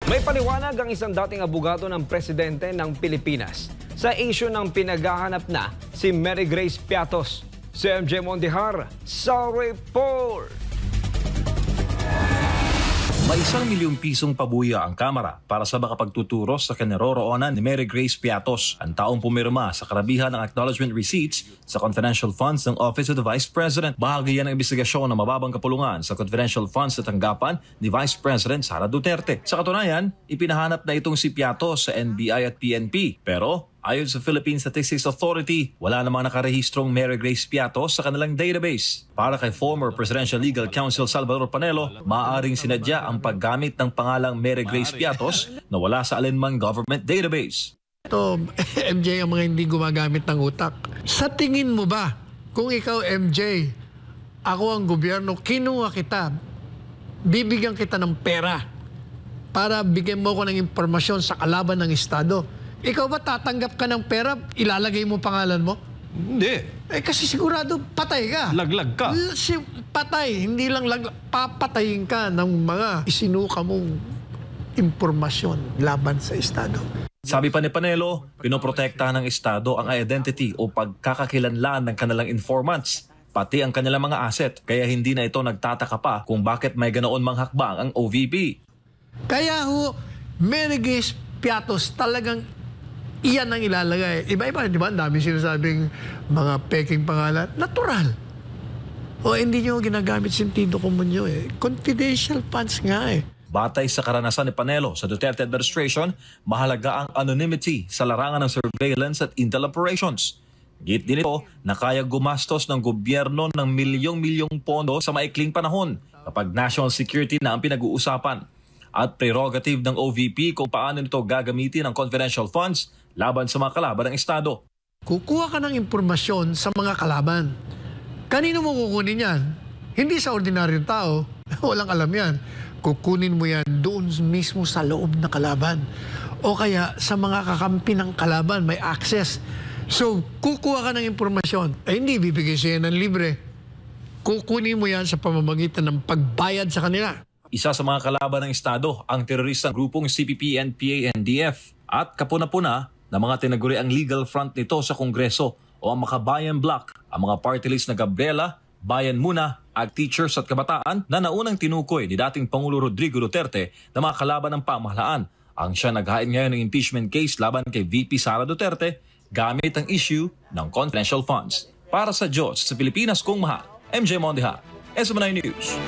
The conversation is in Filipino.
May paliwanag ang isang dating abogado ng presidente ng Pilipinas sa issue ng pinaghahanap na si Mary Grace Piatos. Si MJ Mondihar sa report. May 1 milyong pisong pabuya ang Kamara para sa makapagtuturo sa kinaroroonan ni Mary Grace Piatos, ang taong pumirma sa karabihan ng acknowledgement receipts sa confidential funds ng Office of the Vice President. Bahagi yan ng investigasyon ng mababang kapulungan sa confidential funds na tanggapan ni Vice President Sara Duterte. Sa katunayan, ipinahanap na itong si Piatos sa NBI at PNP. Pero ayon sa Philippine Statistics Authority, wala namang nakarehistrong Mary Grace Piatos sa kanilang database. Para kay former Presidential Legal Counsel Salvador Panelo, maaaring sinadya ang paggamit ng pangalang Mary Grace Piatos na wala sa alinmang government database. Ito, MJ, ang mga hindi gumagamit ng utak. Sa tingin mo ba, kung ikaw, MJ, ako ang gobyerno, kinuha kita, bibigyan kita ng pera para bigyan mo ko ng impormasyon sa kalaban ng Estado, ikaw ba tatanggap ka ng pera, ilalagay mo pangalan mo? Hindi. Kasi sigurado patay ka. Laglag ka. Patay, hindi lang papatayin ka ng mga isinuka mong impormasyon laban sa Estado. Sabi pa ni Panelo, pinoprotektahan ng Estado ang identity o pagkakakilanlan ng kanilang informants, pati ang kanilang mga asset, kaya hindi na ito nagtataka pa kung bakit may ganoon mang hakbang ang OVP. Kaya Mary Grace Piatos talagang iyan ang ilalagay. Iba-iba, di ba? Ang dami sinasabing mga peking pangalan. Natural. O hindi nyo ginagamit sentido komunyo eh. Confidential funds nga eh. Batay sa karanasan ni Panelo sa Duterte administration, mahalaga ang anonymity sa larangan ng surveillance at intel operations. Git din ito na kaya gumastos ng gobyerno ng milyong-milyong pondo sa maikling panahon kapag national security na ang pinag-uusapan. At prerogative ng OVP kung paano nito gagamitin ang confidential funds laban sa mga kalaban ng Estado. Kukuha ka ng impormasyon sa mga kalaban. Kanino mo kukunin yan? Hindi sa ordinaryong tao. Walang alam yan. Kukunin mo yan doon mismo sa loob ng kalaban. O kaya sa mga kakampi ng kalaban, may access. So, kukuha ka ng impormasyon. Hindi bibigay siya ng libre. Kukunin mo yan sa pamamagitan ng pagbayad sa kanila. Isa sa mga kalaban ng Estado ang teroristang grupong CPP, NPA, NDF at kapuna-puna na mga tinaguri ang legal front nito sa Kongreso o ang Makabayan Bloc, ang mga party list na Gabriela, Bayan Muna, Ag Teachers at Kabataan na naunang tinukoy ni dating Pangulo Rodrigo Duterte na mga kalaban ng pamahalaan. Ang siya naghain ngayon ng impeachment case laban kay VP Sara Duterte gamit ang issue ng confidential funds. Para sa Diyos sa Pilipinas kong mahal, MJ Mondihar, SMNI News.